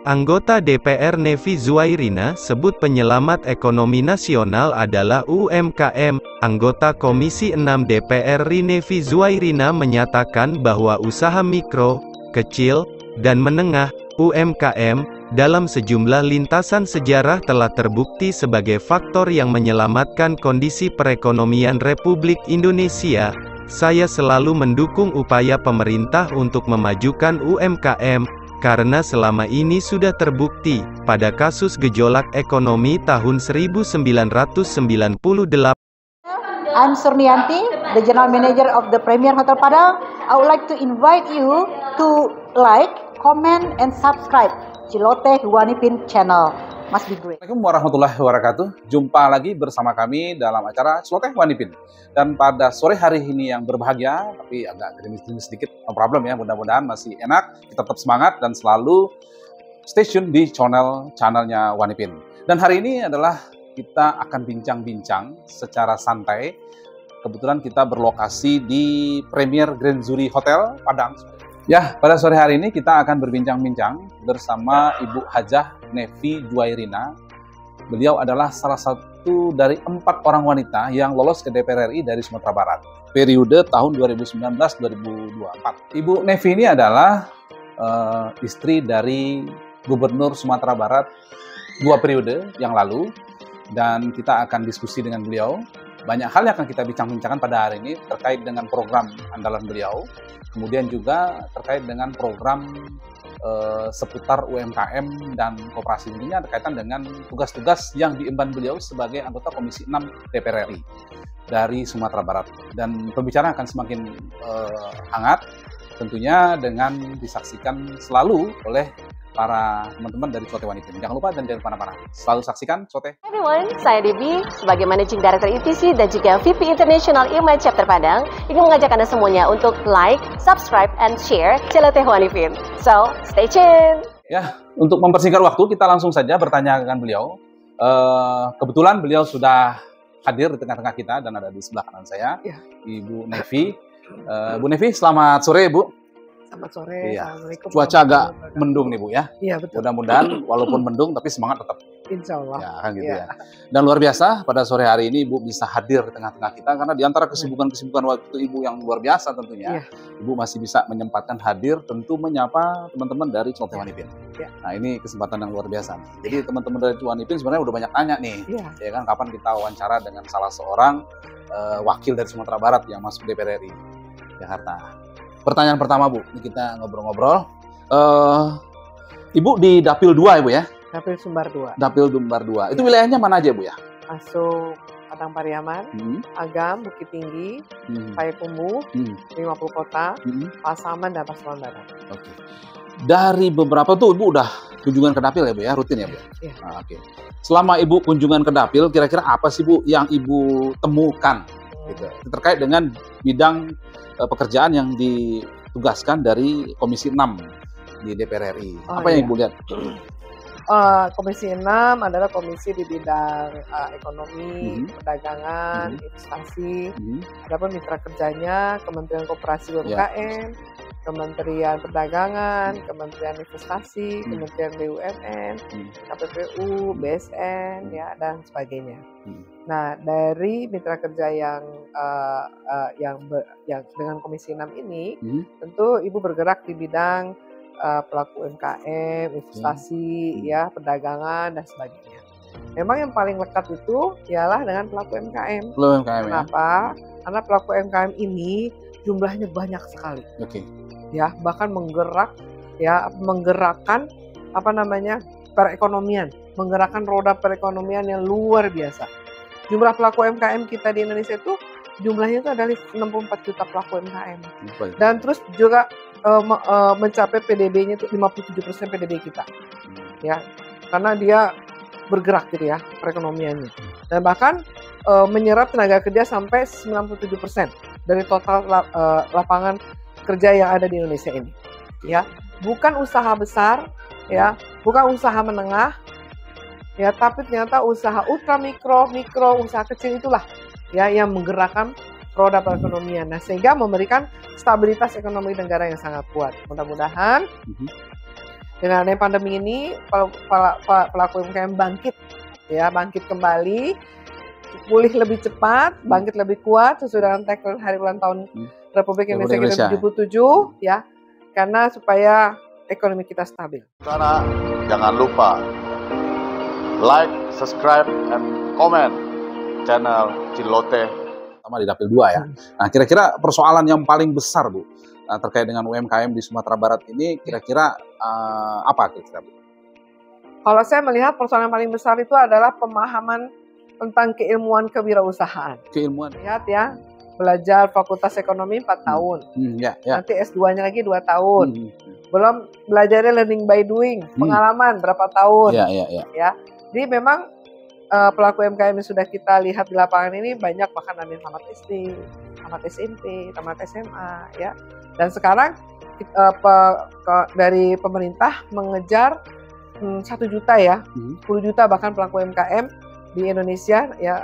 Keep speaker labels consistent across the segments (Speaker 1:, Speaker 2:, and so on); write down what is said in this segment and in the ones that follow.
Speaker 1: Anggota DPR Nevi Zuairina sebut penyelamat ekonomi nasional adalah UMKM. Anggota Komisi 6 DPR RI Nevi Zuairina menyatakan bahwa usaha mikro, kecil, dan menengah (UMKM) dalam sejumlah lintasan sejarah telah terbukti sebagai faktor yang menyelamatkan kondisi perekonomian Republik Indonesia. Saya selalu mendukung upaya pemerintah untuk memajukan UMKM, karena selama ini sudah terbukti, pada kasus gejolak ekonomi tahun 1998.
Speaker 2: I'm Surnianti, the General Manager of the Premier Hotel Padang. I would like to invite you to like, comment, and subscribe Celoteh Wanipin channel. Must be great.
Speaker 3: Assalamualaikum warahmatullahi wabarakatuh. Jumpa lagi bersama kami dalam acara Celoteh Wanipin. Dan pada sore hari ini yang berbahagia, tapi agak gerimis-gerimis sedikit, no problem ya, mudah-mudahan masih enak, kita tetap semangat dan selalu stay tune di channelnya Wanipin. Dan hari ini adalah kita akan bincang-bincang secara santai. Kebetulan kita berlokasi di Premier Grand Zuri Hotel Padang. Ya, pada sore hari ini kita akan berbincang-bincang bersama Ibu Hajah Nevi Zuairina. Beliau adalah salah satu dari 4 orang wanita yang lolos ke DPR RI dari Sumatera Barat, periode tahun 2019-2024. Ibu Nevi ini adalah istri dari Gubernur Sumatera Barat 2 periode yang lalu, dan kita akan diskusi dengan beliau. Banyak hal yang akan kita bincang-bincangkan pada hari ini terkait dengan program andalan beliau, kemudian juga terkait dengan program seputar UMKM dan koperasi, tentunya berkaitan dengan tugas-tugas yang diemban beliau sebagai anggota Komisi 6 DPR RI dari Sumatera Barat. Dan pembicaraan akan semakin hangat, tentunya dengan disaksikan selalu oleh para teman-teman dari Celoteh Wanipin. Jangan lupa dan jangan kemana-mana, selalu saksikan Celoteh.
Speaker 4: Hi everyone, saya Debbie sebagai Managing Director ETC dan juga VP International ILMA Chapter Padang ingin mengajak Anda semuanya untuk like, subscribe, and share Celoteh Wanipin. So, stay tuned!
Speaker 3: Ya, untuk mempersingkat waktu, kita langsung saja bertanya dengan beliau. Kebetulan beliau sudah hadir di tengah-tengah kita dan ada di sebelah kanan saya, ya. Ibu Nevi. Bu Nevi, selamat sore Bu.
Speaker 2: Selamat sore.
Speaker 3: Iya.
Speaker 2: Assalamualaikum.
Speaker 3: Cuaca agak mendung nih Bu ya.
Speaker 2: Iya betul.
Speaker 3: Mudah-mudahan walaupun mendung tapi semangat tetap.
Speaker 2: Insya Allah.
Speaker 3: Ya kan gitu
Speaker 2: ya.
Speaker 3: ya. Dan luar biasa pada sore hari ini Ibu bisa hadir di tengah-tengah kita karena di antara kesibukan-kesibukan waktu Ibu yang luar biasa tentunya, ya. Ibu masih bisa menyempatkan hadir, tentu menyapa teman-teman dari Celoteh Wanipin. Ya. Nah ini kesempatan yang luar biasa. Jadi teman-teman dari Wanipin sebenarnya udah banyak tanya nih, ya kan, kapan kita wawancara dengan salah seorang wakil dari Sumatera Barat yang masuk DPR RI Jakarta. Pertanyaan pertama Bu, ini kita ngobrol-ngobrol. Ibu di Dapil 2 ya Bu ya?
Speaker 2: Dapil Sumbar 2.
Speaker 3: Dapil Sumbar 2. Itu wilayahnya mana aja Bu ya?
Speaker 2: Masuk Padang Pariaman, Agam, Bukit Tinggi, Payakumbuh, 50 Kota, Pasaman, dan Pasaman Barat. Oke.
Speaker 3: Dari beberapa tuh Ibu udah kunjungan ke Dapil ya Bu ya? Rutin ya Bu? Iya. Nah, oke. Selama Ibu kunjungan ke Dapil, kira-kira apa sih Bu yang Ibu temukan? Gitu. Terkait dengan bidang pekerjaan yang ditugaskan dari Komisi 6 di DPR RI. Apa yang Ibu lihat?
Speaker 2: Komisi 6 adalah komisi di bidang ekonomi, perdagangan, investasi. Adapun mitra kerjanya Kementerian Koperasi UMKM, Kementerian Perdagangan, Kementerian Investasi, Kementerian BUMN, KPPU, BSN, ya, dan sebagainya. Nah, dari mitra kerja yang dengan Komisi 6 ini, tentu Ibu bergerak di bidang pelaku UMKM, investasi, ya, perdagangan, dan sebagainya. Memang yang paling lekat itu ialah dengan pelaku UMKM. Kenapa? Karena pelaku UMKM ini jumlahnya banyak sekali. Ya, bahkan menggerakkan perekonomian, menggerakkan roda perekonomian yang luar biasa. Jumlah pelaku UMKM kita di Indonesia itu jumlahnya itu adalah 64 juta pelaku UMKM. Dan terus juga mencapai PDB-nya itu 57% PDB kita. Ya, karena dia bergerak gitu ya perekonomiannya. Dan bahkan menyerap tenaga kerja sampai 97% dari total lapangan kerja yang ada di Indonesia ini. Ya, bukan usaha besar, ya, bukan usaha menengah, ya, tapi ternyata usaha ultra mikro, usaha kecil itulah ya yang menggerakkan roda perekonomian. Nah, sehingga memberikan stabilitas ekonomi negara yang sangat kuat. Mudah-mudahan Dengan adanya pandemi ini, pelaku UMKM bangkit kembali, pulih lebih cepat, bangkit lebih kuat sesuai dengan tagline hari ulang tahun Republik Indonesia ke-77 ya, karena supaya ekonomi kita stabil.
Speaker 5: Sana, jangan lupa like, subscribe, and comment channel Ciloteh
Speaker 3: sama di Dapil 2 ya. Nah, kira-kira persoalan yang paling besar, Bu, terkait dengan UMKM di Sumatera Barat ini kira-kira apa kira-kira, Bu?
Speaker 2: Kalau saya melihat persoalan yang paling besar itu adalah pemahaman tentang keilmuan kewirausahaan.
Speaker 3: Keilmuan.
Speaker 2: Lihat ya, belajar Fakultas Ekonomi 4 tahun. Nanti S2-nya lagi 2 tahun. Belum belajarnya learning by doing, pengalaman berapa tahun. Ya. Jadi memang pelaku UMKM yang sudah kita lihat di lapangan ini banyak, bahkan ada yang tamat SD, tamat SMP, tamat SMA ya. Dan sekarang dari pemerintah mengejar 1 juta ya, 10 juta bahkan pelaku UMKM di Indonesia ya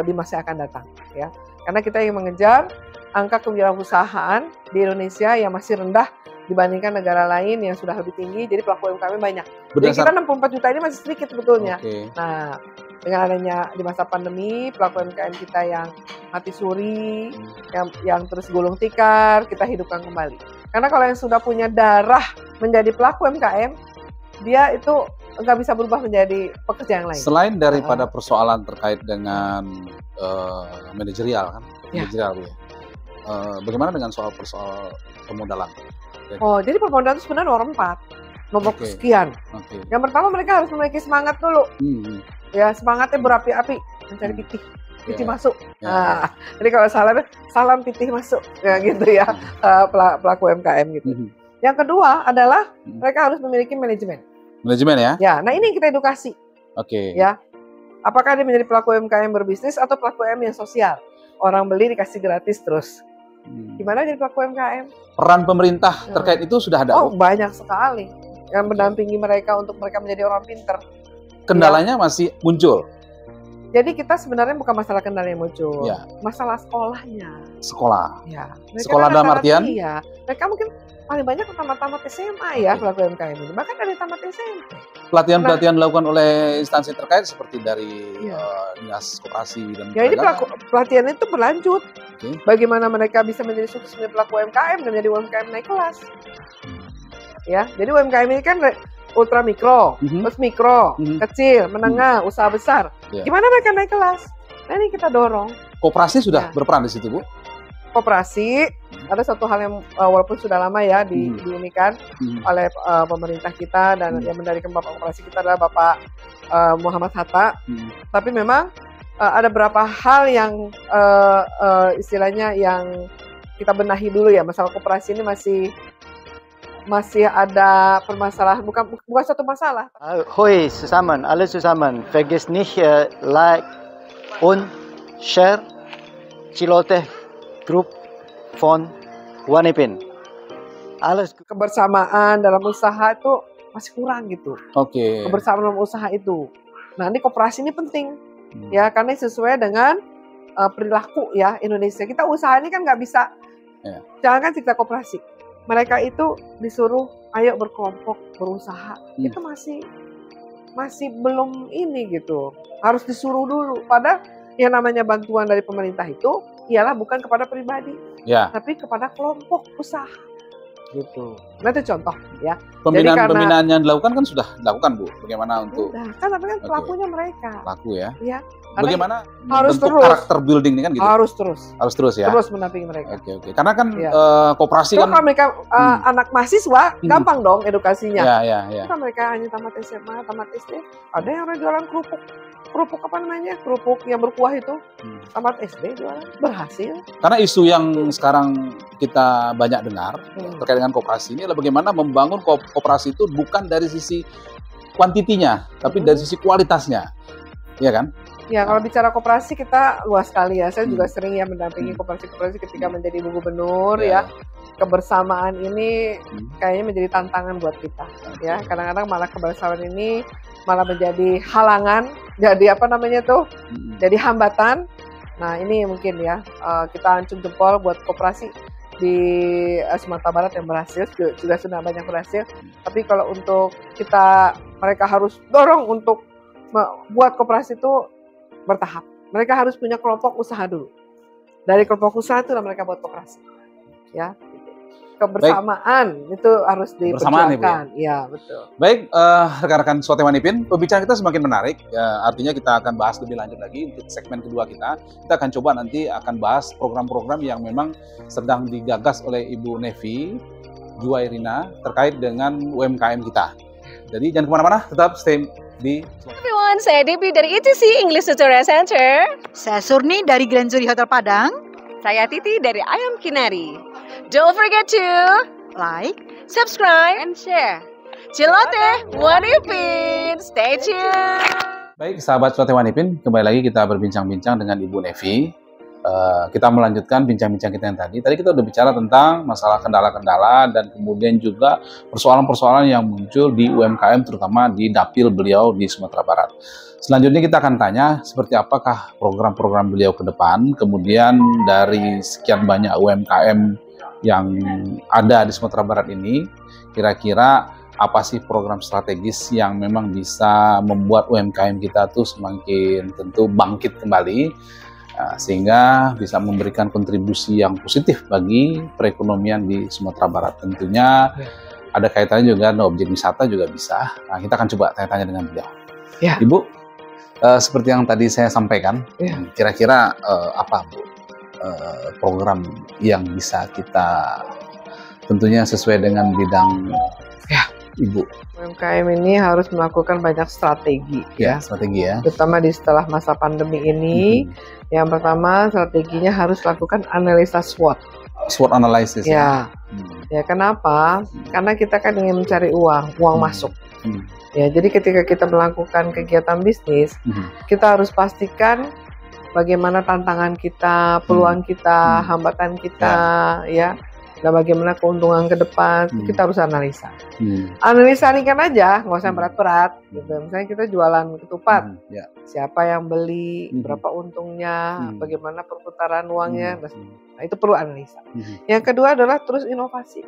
Speaker 2: di masa yang akan datang ya. Karena kita ingin mengejar angka kewirausahaan di Indonesia yang masih rendah dibandingkan negara lain yang sudah lebih tinggi, jadi pelaku UMKM banyak. Jadi kita 64 juta ini masih sedikit sebetulnya. Nah, dengan adanya di masa pandemi, pelaku UMKM kita yang mati suri, yang terus gulung tikar, kita hidupkan kembali. Karena kalau yang sudah punya darah menjadi pelaku UMKM, dia itu nggak bisa berubah menjadi pekerja yang lain.
Speaker 3: Selain daripada persoalan terkait dengan manajerial kan, manajerial ya. Bagaimana dengan soal permodalan?
Speaker 2: Jadi permodalan itu sebenarnya nomor sekian. Yang pertama mereka harus memiliki semangat dulu. Ya, semangatnya berapi-api mencari pitih masuk. Nah, jadi kalau salam pitih masuk, ya gitu ya, pelaku UMKM gitu. Yang kedua adalah mereka harus memiliki manajemen. Manajemen ya? Ya, nah ini yang kita edukasi. Ya, apakah dia menjadi pelaku UMKM berbisnis atau pelaku UMKM yang sosial? Orang beli dikasih gratis terus. Gimana jadi pelaku UMKM? Peran pemerintah terkait itu sudah ada? Banyak sekali yang mendampingi mereka untuk mereka menjadi orang pinter. Kendalanya masih muncul? Jadi kita sebenarnya bukan masalah kendala yang muncul, masalah sekolahnya. Sekolah? Ya. Sekolah dalam artian? Iya. Mereka mungkin paling banyak tamat SMA ya pelaku UMKM ini. Bahkan dari tamat SMP. Pelatihan-pelatihan dilakukan oleh instansi terkait seperti dari dinas koperasi dan ya, ini pelatihan itu berlanjut. Bagaimana mereka bisa menjadi sukses menjadi pelaku UMKM dan menjadi UMKM naik kelas. Ya, jadi UMKM ini kan ultra mikro, terus mikro, kecil, menengah, usaha besar. Gimana mereka naik kelas? Nah, ini kita dorong. Koperasi sudah berperan di situ, Bu? Koperasi ada satu hal yang walaupun sudah lama ya diinikan oleh pemerintah kita dan yang mendirikan Bapak Koperasi kita adalah Bapak Muhammad Hatta. Tapi memang ada beberapa hal yang istilahnya yang kita benahi dulu ya. Masalah koperasi ini masih ada permasalahan, bukan satu masalah.
Speaker 6: Hoi zusammen, alle zusammen, vergiss nicht like und share Ciloteh Group von Wanipin. Kebersamaan dalam usaha itu masih kurang gitu. Kebersamaan dalam usaha itu. Nah, ini koperasi ini penting ya, karena sesuai dengan perilaku ya Indonesia. Kita usaha ini kan nggak bisa, jangan kan kita koperasi. Mereka itu disuruh ayo berkelompok berusaha, itu masih belum ini gitu, harus disuruh dulu. Padahal yang namanya bantuan dari pemerintah itu ialah bukan kepada pribadi, tapi kepada kelompok usaha gitu. Nah, itu contoh ya. Pembinaan yang dilakukan kan sudah dilakukan, Bu. Bagaimana untuk? Kan tapi kan pelakunya mereka. Pelaku ya. Iya. Bagaimana harus bentuk terus karakter building ini kan gitu? Harus terus ya. Terus mendampingi mereka. Karena kan koperasi kan kalau mereka anak mahasiswa gampang dong edukasinya. Kan mereka hanya tamat SMA, tamat SD, ada yang orang jualan kerupuk apa namanya? Kerupuk yang berkuah itu. Tamat SD jualan, berhasil. Karena isu yang sekarang kita banyak dengar terkait dengan koperasi ini adalah bagaimana membangun koperasi itu bukan dari sisi kuantitinya, tapi dari sisi kualitasnya. Iya kan? Ya, kalau bicara koperasi kita luas sekali ya. Saya juga sering ya mendampingi koperasi-koperasi ketika menjadi Ibu Gubernur ya. Kebersamaan ini kayaknya menjadi tantangan buat kita ya. Kadang-kadang malah kebersamaan ini malah menjadi halangan, jadi apa namanya tuh? Jadi hambatan. Nah, ini mungkin ya kita acung jempol buat koperasi
Speaker 2: di Sumatera Barat yang berhasil, juga sudah banyak berhasil. Tapi kalau untuk mereka harus dorong untuk buat koperasi itu bertahap. Mereka harus punya kelompok usaha dulu. Dari kelompok usaha itu mereka buat koperasi. Ya. Kebersamaan itu harus diperjuangkan. Ya, betul.
Speaker 3: Baik, rekan-rekan Swate Wanipin, pembicaraan kita semakin menarik. Ya, artinya kita akan bahas lebih lanjut lagi untuk segmen kedua kita. Kita akan coba nanti akan bahas program-program yang memang sedang digagas oleh Ibu Nevi Zuwairina terkait dengan UMKM kita. Jadi jangan kemana-mana, tetap stay di
Speaker 4: Everyone, saya Debbie dari ETC English Tutorial Center.
Speaker 7: Saya Surni dari Grand Zuri Hotel Padang.
Speaker 4: Saya Titi dari Ayam Kinari. Don't forget to
Speaker 7: Like,
Speaker 4: subscribe, and share. Celoteh Wanipin, stay tuned.
Speaker 3: Baik, sahabat Swate Wanipin, kembali lagi kita berbincang-bincang dengan Ibu Nevi. Kita melanjutkan bincang-bincang kita yang tadi. Tadi kita udah bicara tentang masalah kendala-kendala dan kemudian juga persoalan-persoalan yang muncul di UMKM, terutama di dapil beliau di Sumatera Barat. Selanjutnya kita akan tanya seperti apakah program-program beliau ke depan, kemudian dari sekian banyak UMKM yang ada di Sumatera Barat ini, kira-kira apa sih program strategis yang memang bisa membuat UMKM kita tuh semakin tentu bangkit kembali, sehingga bisa memberikan kontribusi yang positif bagi perekonomian di Sumatera Barat. Tentunya ada kaitannya juga dengan objek wisata juga bisa. Nah, kita akan coba tanya-tanya dengan beliau.
Speaker 2: Ya.
Speaker 3: Ibu, seperti yang tadi saya sampaikan, kira-kira apa Bu program yang bisa kita tentunya sesuai dengan bidang Ibu?
Speaker 2: UMKM ini harus melakukan banyak strategi
Speaker 3: strategi ya.
Speaker 2: Terutama di setelah masa pandemi ini. Yang pertama, strateginya harus lakukan analisa SWOT.
Speaker 3: SWOT analysis
Speaker 2: ya. Ya, kenapa? Karena kita kan ingin mencari uang masuk. Ya, jadi ketika kita melakukan kegiatan bisnis, kita harus pastikan bagaimana tantangan kita, peluang kita, hambatan kita, ya, dan bagaimana keuntungan ke depan, kita harus analisa. Analisa ringan aja, nggak usah berat-berat. Gitu. Misalnya kita jualan ketupat, siapa yang beli, berapa untungnya, bagaimana perputaran uangnya, nah itu perlu analisa. Yang kedua adalah terus inovasi.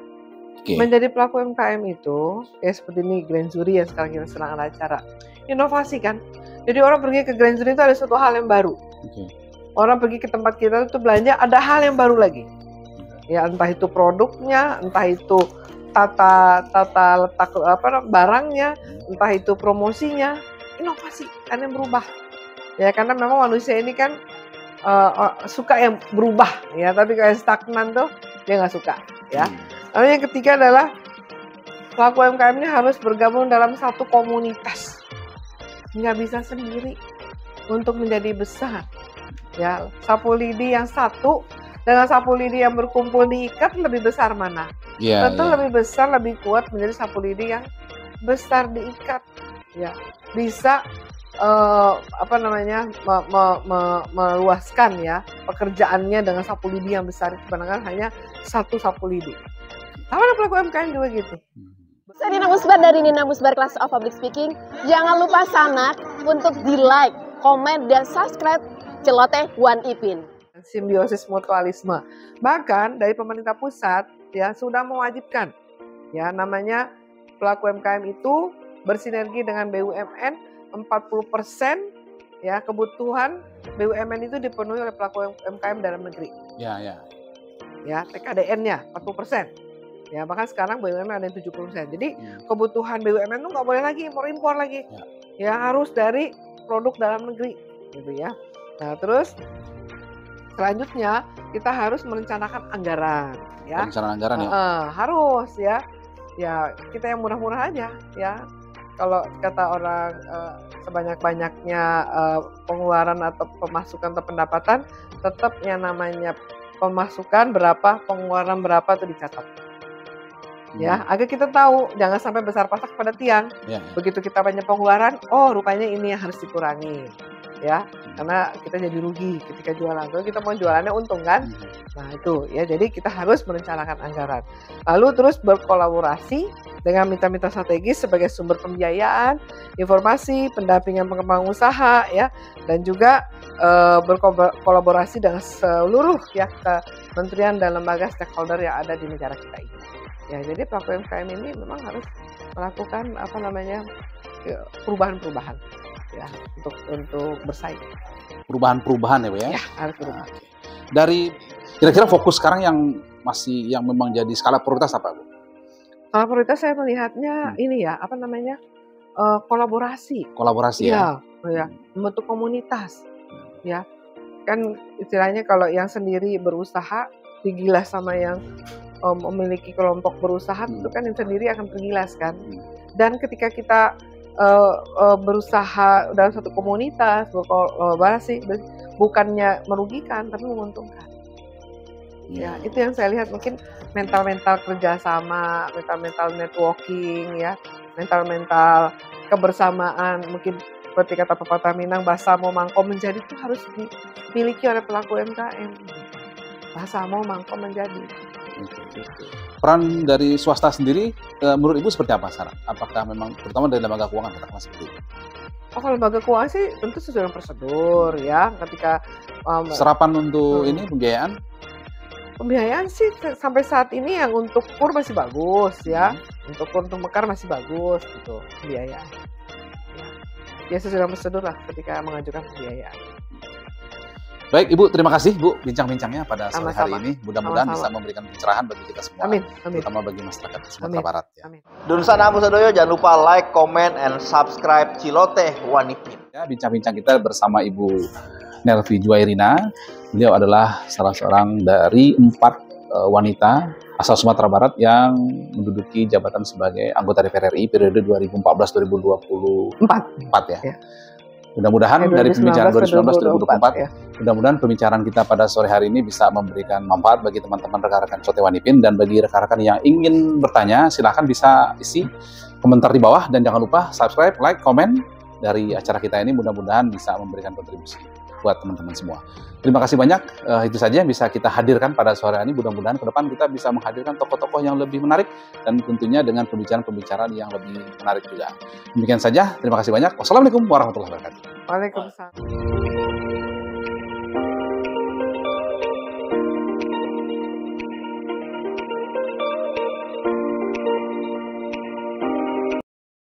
Speaker 2: Menjadi pelaku UMKM itu, ya seperti ini Grand Zuri yang sekarang kita sedang ada acara. Inovasi kan, jadi orang pergi ke Grand Zuri itu ada suatu hal yang baru. Orang pergi ke tempat kita itu belanja, ada hal yang baru lagi. Ya, entah itu produknya, entah itu tata letak barangnya, entah itu promosinya, inovasi kan yang berubah. Ya, karena memang manusia ini kan suka yang berubah, ya, tapi kayak stagnan tuh dia nggak suka, ya. Lalu yang ketiga adalah pelaku UMKM ini harus bergabung dalam satu komunitas, nggak bisa sendiri untuk menjadi besar. Ya, sapu lidi yang satu dengan sapu lidi yang berkumpul diikat lebih besar mana? Tentu lebih besar, lebih kuat menjadi sapu lidi yang besar diikat. Ya, bisa meluaskan ya pekerjaannya dengan sapu lidi yang besar, dibandingkan hanya satu sapu lidi. Sama ada pelaku UMKM juga gitu.
Speaker 4: Saya Nina Musbar dari Nina Musbar Class of Public Speaking. Jangan lupa sanak untuk di like, komen, dan subscribe Celoteh Wanipin.
Speaker 2: Simbiosis mutualisme. Bahkan dari pemerintah pusat ya sudah mewajibkan ya namanya pelaku UMKM itu bersinergi dengan BUMN 40% ya kebutuhan BUMN itu dipenuhi oleh pelaku UMKM dalam negeri. Ya, TKDN-nya 40%. Ya, bahkan sekarang BUMN ada yang 70%. Jadi kebutuhan BUMN itu nggak boleh lagi impor lagi. Ya, harus dari produk dalam negeri gitu ya. Nah, terus selanjutnya kita harus merencanakan anggaran ya.
Speaker 3: Perencanaan anggaran ya.
Speaker 2: Harus ya. Ya, kita yang murah-murah aja ya. Kalau kata orang sebanyak-banyaknya pengeluaran atau pemasukan atau pendapatan, tetap yang namanya pemasukan berapa, pengeluaran berapa itu dicatat. Ya, agar kita tahu jangan sampai besar pasak pada tiang. Begitu kita banyak pengeluaran, oh rupanya ini yang harus dikurangi. Ya, karena kita jadi rugi ketika jualan. Kalau kita mau jualannya untung kan? Nah, itu ya. Jadi kita harus merencanakan anggaran. Lalu terus berkolaborasi dengan mitra-mitra strategis sebagai sumber pembiayaan, informasi, pendampingan pengembangan usaha ya, dan juga berkolaborasi dengan seluruh ya kementerian dan lembaga stakeholder yang ada di negara kita ini. Ya, jadi pelaku UMKM ini memang harus melakukan perubahan-perubahan ya untuk bersaing.
Speaker 3: Perubahan-perubahan ya, Bu ya?
Speaker 2: Ya, harus berubah.
Speaker 3: Dari kira-kira fokus sekarang yang memang jadi skala prioritas apa, Bu?
Speaker 2: Skala prioritas saya melihatnya ini ya, kolaborasi.
Speaker 3: Kolaborasi ya?
Speaker 2: Ya, membentuk komunitas. Ya, kan istilahnya kalau yang sendiri berusaha digilas sama yang memiliki kelompok berusaha itu kan yang sendiri akan tergilas kan. Dan ketika kita berusaha dalam satu komunitas, berkolaborasi, bukannya merugikan tapi menguntungkan. Ya, itu yang saya lihat, mungkin mental-mental kerjasama, mental-mental networking, ya, mental-mental kebersamaan, mungkin seperti kata pepatah Minang, basamo mangko menjadi itu harus dimiliki oleh pelaku UMKM. Basamo mangko menjadi.
Speaker 3: Peran dari swasta sendiri, menurut Ibu seperti apa sekarang? Apakah memang, terutama dari lembaga keuangan, katakanlah seperti itu?
Speaker 2: Kalau lembaga keuangan sih tentu sesuai dengan prosedur ya. Ketika
Speaker 3: serapan untuk ini
Speaker 2: pembiayaan sih sampai saat ini yang untuk KUR masih bagus ya. Untuk mekar masih bagus gitu pembiayaan. Ya sesuai dengan prosedur lah ketika mengajukan pembiayaan.
Speaker 3: Baik Ibu, terima kasih Bu bincang-bincangnya pada sore hari ini. Mudah-mudahan bisa memberikan pencerahan bagi kita semua.
Speaker 2: Amin.
Speaker 3: Terutama bagi masyarakat Sumatera Barat. Ya.
Speaker 8: Amin. Dunusana Musadoyo, jangan lupa like, comment, and subscribe Ciloteh Wanipin.
Speaker 3: Ya, bincang-bincang kita bersama Ibu Nelvi Zuairina. Beliau adalah salah seorang dari 4 wanita asal Sumatera Barat yang menduduki jabatan sebagai anggota DPR RI periode 2014-2024 ya. Mudah-mudahan dari pembicaraan 2019-2024, ya. Mudah-mudahan pembicaraan kita pada sore hari ini bisa memberikan manfaat bagi teman-teman rekan-rekan Ciloteh Wanipin, dan bagi rekan-rekan yang ingin bertanya, silahkan bisa isi komentar di bawah, dan jangan lupa subscribe, like, komen dari acara kita ini. Mudah-mudahan bisa memberikan kontribusi buat teman-teman semua. Terima kasih banyak, itu saja yang bisa kita hadirkan pada sore hari ini. Mudah-mudahan ke depan kita bisa menghadirkan tokoh-tokoh yang lebih menarik, dan tentunya dengan pembicaraan-pembicaraan yang lebih menarik juga. Demikian saja, terima kasih banyak. Wassalamualaikum warahmatullahi wabarakatuh.
Speaker 2: Waalaikumsalam.